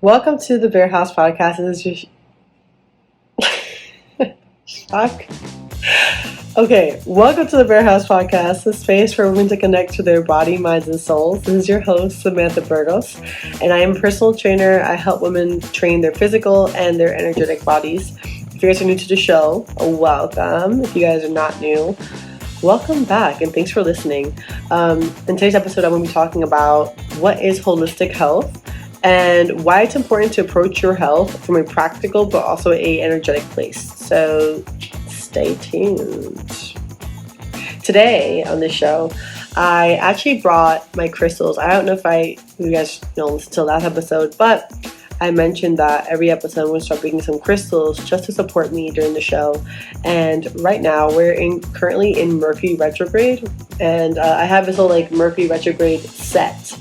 Welcome to the Bare Haus Podcast. This is your shock. Okay, welcome to the Bare Haus Podcast, the space for women to connect to their body, minds, and souls. This is your host, Samantha Burgos, and I am a personal trainer. I help women train their physical and their energetic bodies. If you guys are new to the show, welcome. If you guys are not new, welcome back, and thanks for listening. In today's episode, I'm going to be talking about what is holistic health and why it's important to approach your health from a practical but also a energetic place. So stay tuned. Today on this show, I actually brought my crystals. I don't know if you guys listen to last episode, but I mentioned that every episode I'm going to start bringing some crystals just to support me during the show. And right now we're currently in Mercury retrograde, and I have this little Mercury retrograde set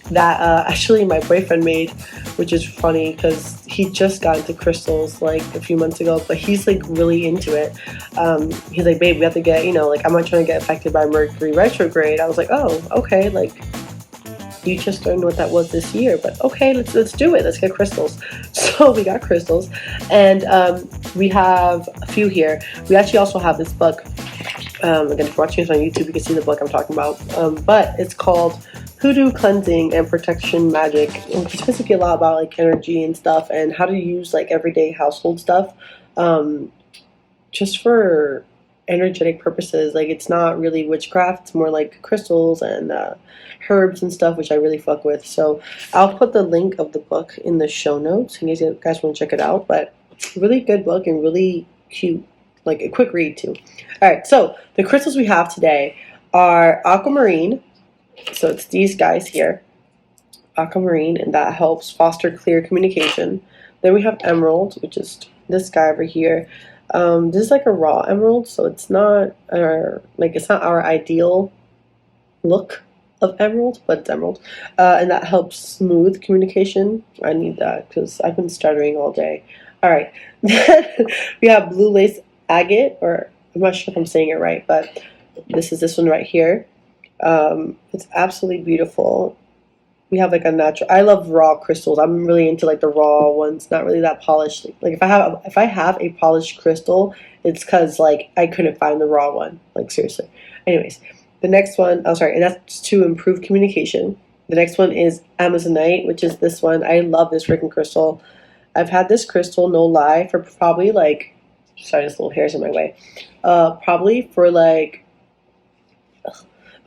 that actually my boyfriend made, which is funny because he just got into crystals a few months ago, but he's really into it. He's like, babe, we have to get, I'm not trying to get affected by Mercury retrograde. I was like, oh, okay, you just learned what that was this year, but okay, let's do it. Let's get crystals. So we got crystals, and we have a few here. We actually also have this book. Again, if you're watching this on YouTube, you can see the book I'm talking about. But it's called Hoodoo Cleansing and Protection Magic, which is basically a lot about energy and stuff and how to use everyday household stuff just for energetic purposes. It's not really witchcraft. It's more like crystals and herbs and stuff, which I really fuck with. So I'll put the link of the book in the show notes in case you guys want to check it out. But really good book and really cute, a quick read too. All right, so the crystals we have today are aquamarine. So it's these guys here, aquamarine, and that helps foster clear communication. Then we have emerald, which is this guy over here. This is a raw emerald, so it's not our ideal look of emerald, but it's emerald, and that helps smooth communication. I need that because I've been stuttering all day. All right, then we have blue lace agate, or I'm not sure if I'm saying it right, but this one right here. It's absolutely beautiful. We have a natural. I love raw crystals. I'm really into the raw ones, not really that polished. If I have a polished crystal, it's because I couldn't find the raw one. Seriously. Anyways, the next one. Oh, sorry, and that's to improve communication. The next one is Amazonite, which is this one. I love this freaking crystal. I've had this crystal, no lie, for probably sorry, this little hair's in my way. Probably for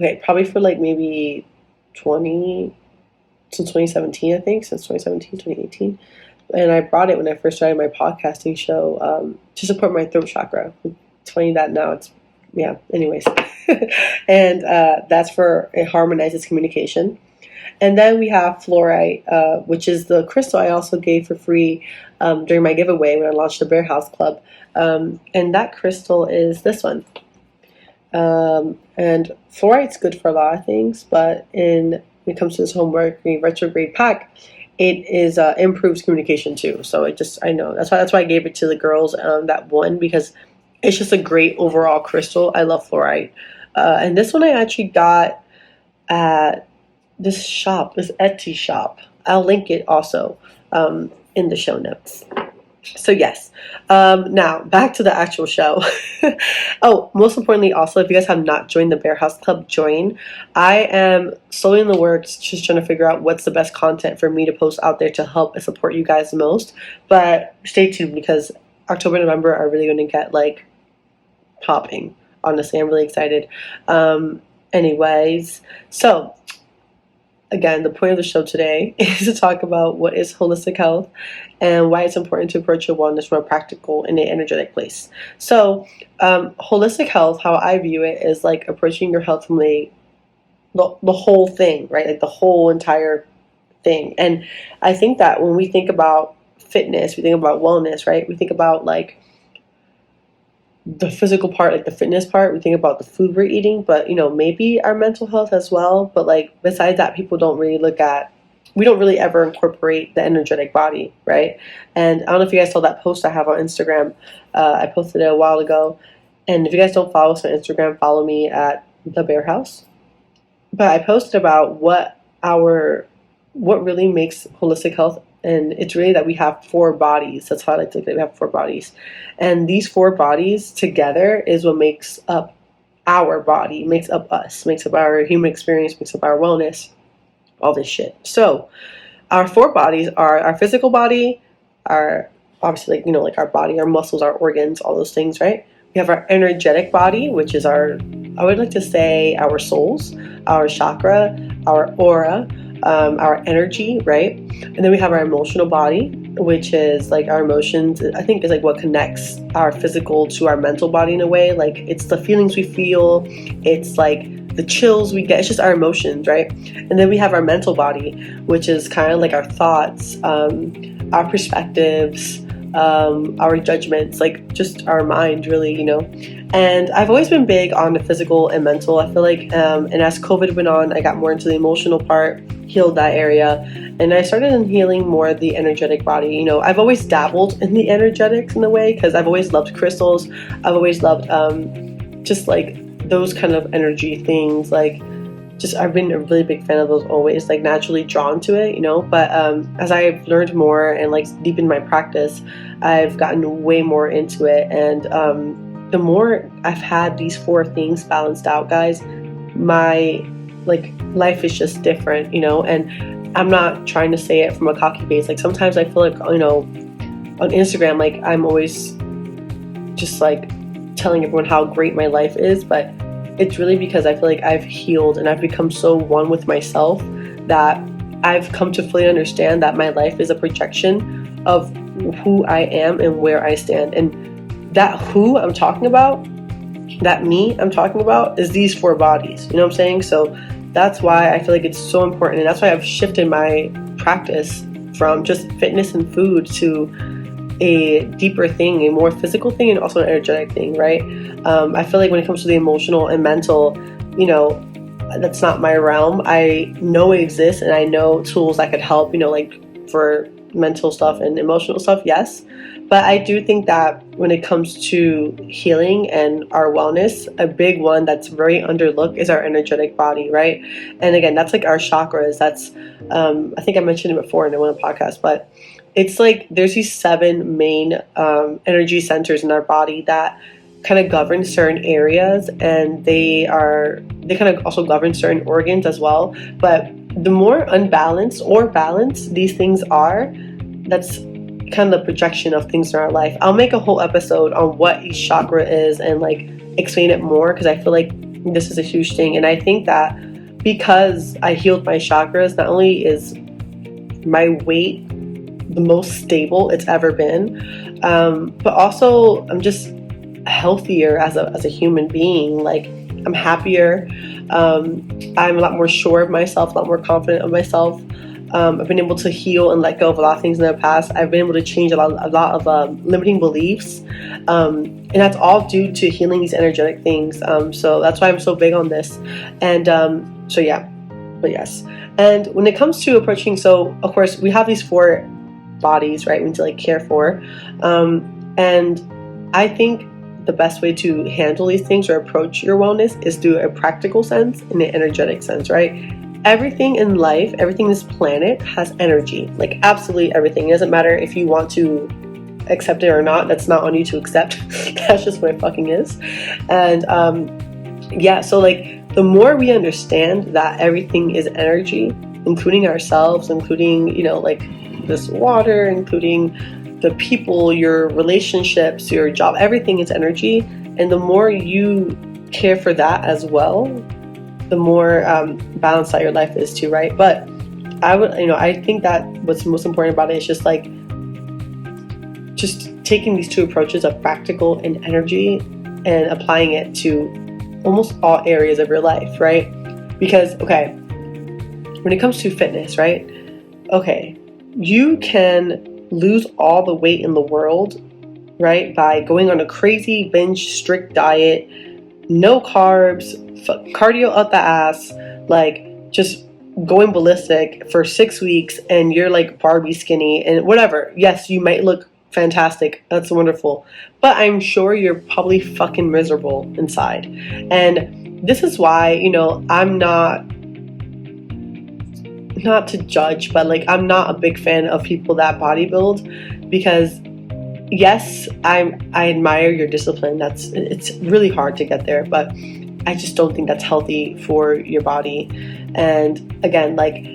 maybe 2017, I think, since 2017, 2018. And I brought it when I first started my podcasting show to support my throat chakra. It's funny that now it's, yeah, anyways. And that's for, it harmonizes communication. And then we have fluorite, which is the crystal I also gave for free during my giveaway when I launched the Bare Haus Club. And that crystal is this one. And fluorite's good for a lot of things, but when it comes to this whole Mercury retrograde pack, it is improves communication too. So I know that's why I gave it to the girls that one, because it's just a great overall crystal. I love fluorite, and this one I actually got at this Etsy shop. I'll link it also in the show notes. So yes, now back to the actual show. Oh, most importantly, also, if you guys have not joined the Bare Haus Club, join. I am slowly in the works, just trying to figure out what's the best content for me to post out there to help and support you guys the most. But stay tuned, because October, November are really going to get popping. Honestly, I'm really excited. Anyways, so again, the point of the show today is to talk about what is holistic health and why it's important to approach your wellness from a practical and an energetic place. So, holistic health, how I view it, is approaching your health from the whole thing, right? The whole entire thing. And I think that when we think about fitness, we think about wellness, right? We think about the physical part, the fitness part. We think about the food we're eating, but maybe our mental health as well. But besides that, people don't really we don't really ever incorporate the energetic body, right? And I don't know if you guys saw that post I have on Instagram. I posted it a while ago. And if you guys don't follow us on Instagram, follow me at the Bare Haus. But I posted about what really makes holistic health And it's really that we have 4 bodies. That's how I like to look at it. We have 4 bodies. And these 4 bodies together is what makes up our body, makes up us, makes up our human experience, makes up our wellness, all this shit. So our 4 bodies are our physical body, our obviously like our body, our muscles, our organs, all those things, right? We have our energetic body, which is I would like to say our souls, our chakra, our aura, our energy, right? And then we have our emotional body, which is like our emotions. I think is like what connects our physical to our mental body in a way. Like it's the feelings we feel, it's like the chills we get. It's just our emotions, right? And then we have our mental body, which is kind of like our thoughts, our perspectives, our judgments, like just our mind, really, And I've always been big on the physical and mental. I feel like, and as COVID went on, I got more into the emotional part, healed that area, and I started healing more of the energetic body. I've always dabbled in the energetics in a way because I've always loved crystals. I've always loved just like those kind of energy things, like just I've been a really big fan of those always, like naturally drawn to it, but as I've learned more and like deepened my practice, I've gotten way more into it. And the more I've had these 4 things balanced out, guys, my like life is just different, and I'm not trying to say it from a cocky base. Like sometimes I feel like, on Instagram, like I'm always just like telling everyone how great my life is, but it's really because I feel like I've healed and I've become so one with myself that I've come to fully understand that my life is a projection of who I am and where I stand. And that who I'm talking about, that me I'm talking about, is these 4 bodies. You know what I'm saying? So that's why I feel like it's so important. And that's why I've shifted my practice from just fitness and food to a deeper thing, a more physical thing, and also an energetic thing, right? I feel like when it comes to the emotional and mental, that's not my realm. I know it exists, and I know tools that could help, like for mental stuff and emotional stuff, yes. But I do think that when it comes to healing and our wellness, a big one that's very underlooked is our energetic body, right? And again, that's like our chakras. That's, I think I mentioned it before in one of the podcasts, but it's like there's these 7 main energy centers in our body that kind of govern certain areas, and they kind of also govern certain organs as well. But the more unbalanced or balanced these things are, that's kind of the projection of things in our life. I'll make a whole episode on what each chakra is and like explain it more, because I feel like this is a huge thing. And I think that because I healed my chakras, not only is my weight the most stable it's ever been, but also I'm just healthier as a human being. Like I'm happier, I'm a lot more sure of myself, a lot more confident of myself. I've been able to heal and let go of a lot of things in the past. I've been able to change a lot of limiting beliefs, and that's all due to healing these energetic things. So that's why I'm so big on this. And so yeah, but yes. And when it comes to approaching, so of course we have these 4 bodies, right? We need to like care for, and I think the best way to handle these things or approach your wellness is through a practical sense and an energetic sense, right? Everything in life, everything on this planet has energy, like absolutely everything. It doesn't matter if you want to accept it or not. That's not on you to accept. That's just what it fucking is. And yeah, so like the more we understand that everything is energy, including ourselves, including, like this water, including the people, your relationships, your job, everything is energy. And the more you care for that as well, the more balanced that your life is too, right? But I think that what's most important about it is just like just taking these 2 approaches of practical and energy and applying it to almost all areas of your life, right? Because, okay, when it comes to fitness, right? Okay, you can lose all the weight in the world, right? By going on a crazy binge strict diet, no carbs, cardio up the ass, like just going ballistic for 6 weeks, and you're like Barbie skinny and whatever. Yes, you might look fantastic. That's wonderful. But I'm sure you're probably fucking miserable inside. And this is why, I'm not not to judge, but like I'm not a big fan of people that bodybuild, because yes, I admire your discipline. It's really hard to get there, but I just don't think that's healthy for your body. And again, like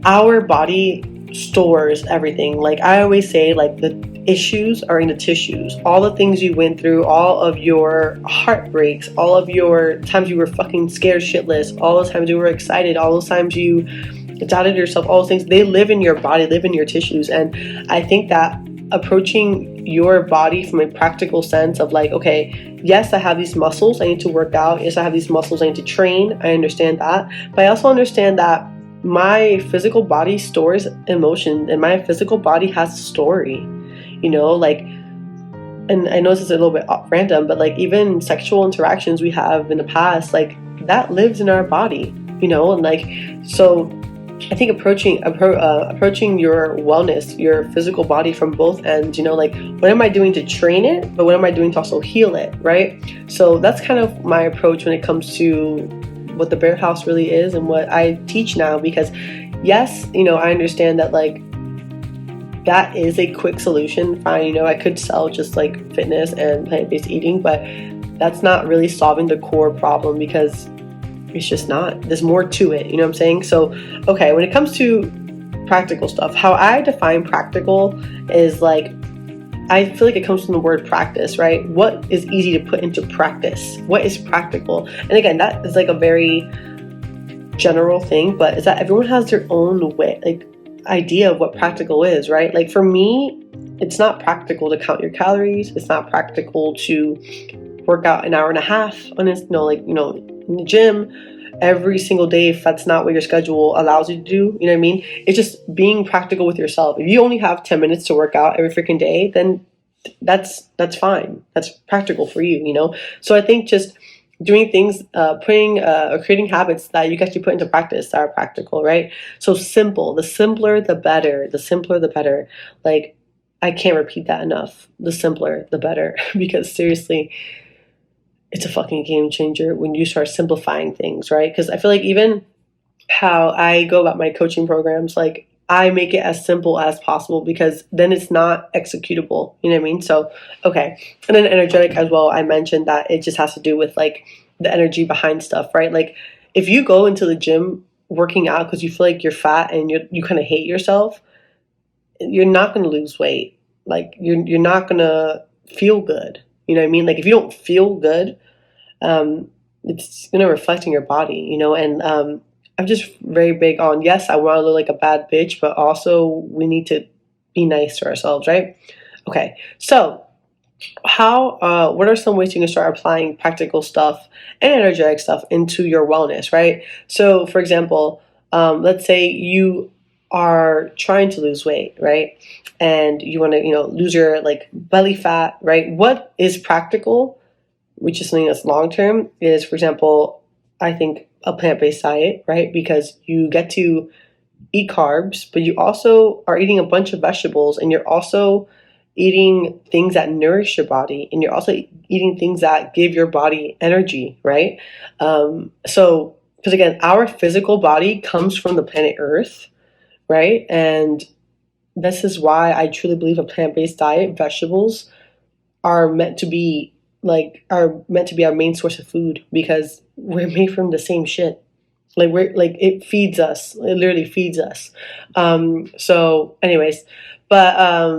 our body stores everything. Like I always say, like the issues are in the tissues. All the things you went through, all of your heartbreaks, all of your times you were fucking scared shitless, all those times you were excited, all those times you doubted yourself, all those things, they live in your body, live in your tissues. And I think that approaching your body from a practical sense of like, okay, yes, I have these muscles, I need to work out. Yes, I have these muscles, I need to train. I understand that. But I also understand that my physical body stores emotion, and my physical body has a story, like, and I know this is a little bit random, but like even sexual interactions we have in the past, like that lives in our body, and like, so I think approaching your wellness, your physical body from both ends, like what am I doing to train it, but what am I doing to also heal it, right? So that's kind of my approach when it comes to what the Bare House really is and what I teach now. Because yes, I understand that like that is a quick solution. Fine, I could sell just like fitness and plant-based eating, but that's not really solving the core problem, because it's just not. There's more to it, you know what I'm saying? So, okay, when it comes to practical stuff, how I define practical is like, I feel like it comes from the word practice, right? What is easy to put into practice? What is practical? And again, that is like a very general thing, but is that everyone has their own way, like idea of what practical is, right? Like for me, it's not practical to count your calories. It's not practical to work out an hour and a half on this, in the gym every single day if that's not what your schedule allows you to do. You know what I mean? It's just being practical with yourself. If you only have 10 minutes to work out every freaking day, then that's fine. That's practical for you, So I think just doing things, creating habits that you can actually put into practice that are practical, right? So simple. The simpler, the better. The simpler, the better. Like, I can't repeat that enough. The simpler, the better. Because seriously, it's a fucking game changer when you start simplifying things, right? Because I feel like even how I go about my coaching programs, like I make it as simple as possible, because then it's not executable. You know what I mean? So, okay. And then energetic as well. I mentioned that it just has to do with like the energy behind stuff, right? Like if you go into the gym working out because you feel like you're fat and you kind of hate yourself, you're not going to lose weight. Like you're not going to feel good. You know what I mean? Like if you don't feel good, it's going to reflect in your body, and I'm just very big on, yes, I want to look like a bad bitch, but also we need to be nice to ourselves, right? Okay, so what are some ways you can start applying practical stuff and energetic stuff into your wellness, right? So for example, let's say you are trying to lose weight, right? And you want to, lose your like belly fat, right? What is practical, which is something that's long-term, is, for example, I think a plant-based diet, right? Because you get to eat carbs, but you also are eating a bunch of vegetables, and you're also eating things that nourish your body, and you're also eating things that give your body energy, right? So, because again, our physical body comes from the planet Earth, right? And this is why I truly believe a plant-based diet, vegetables are meant to be our main source of food, because we're made from the same shit. Like it feeds us. It literally feeds us. So anyways, but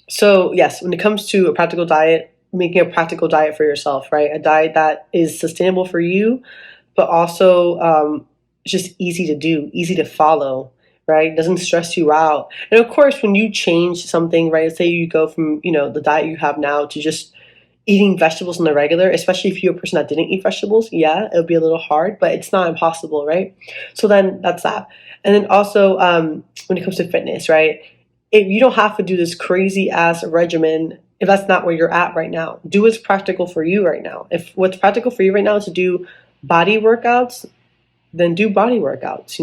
so yes, when it comes to a practical diet, making a practical diet for yourself, right? A diet that is sustainable for you, but also just easy to do, easy to follow, right? Doesn't stress you out. And of course, when you change something, right? Say you go from, the diet you have now to just eating vegetables on the regular, especially if you're a person that didn't eat vegetables, yeah, it'll be a little hard, but it's not impossible, right? So then that's that. And then also when it comes to fitness, right? If you don't have to do this crazy ass regimen if that's not where you're at right now. Do what's practical for you right now. If what's practical for you right now is to do body workouts, then do body workouts,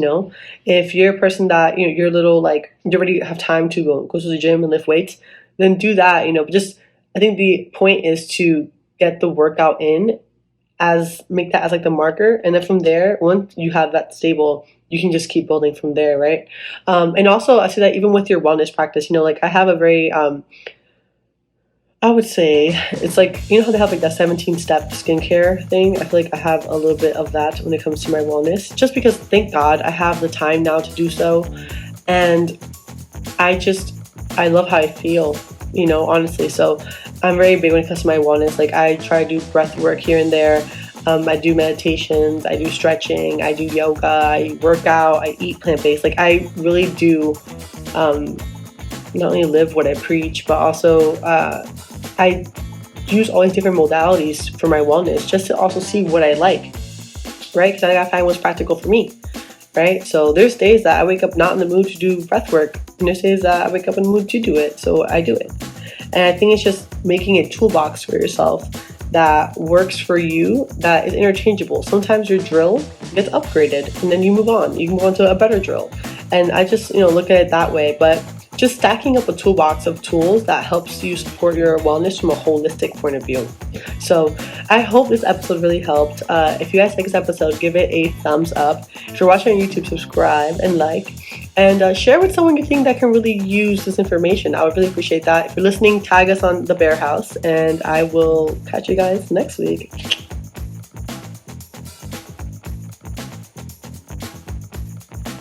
If you're a person that, you're a little like, you already have time to go to the gym and lift weights, then do that, But just, I think the point is to get the workout in make that as like the marker, and then from there, once you have that stable, you can just keep building from there, right? And also I see that even with your wellness practice, like I have a very I would say it's like, how they have like that 17-step skincare thing? I feel like I have a little bit of that when it comes to my wellness, just because thank God I have the time now to do so. And I love how I feel, honestly. So I'm very big when it comes to my wellness. Like I try to do breath work here and there. I do meditations, I do stretching, I do yoga, I work out, I eat plant-based. Like I really do not only live what I preach, but also I use all these different modalities for my wellness just to also see what I like, right? Because I gotta find what's practical for me, right? So there's days that I wake up not in the mood to do breath work, and there's days that I wake up in the mood to do it, so I do it. And I think it's just making a toolbox for yourself that works for you, that is interchangeable. Sometimes your drill gets upgraded, and then you move on. You can go on to a better drill. And I just, look at it that way. But just stacking up a toolbox of tools that helps you support your wellness from a holistic point of view. So I hope this episode really helped. If you guys like this episode, give it a thumbs up. If you're watching on YouTube, subscribe and like. And share with someone you think that can really use this information. I would really appreciate that. If you're listening, tag us on the Bare Haus. And I will catch you guys next week.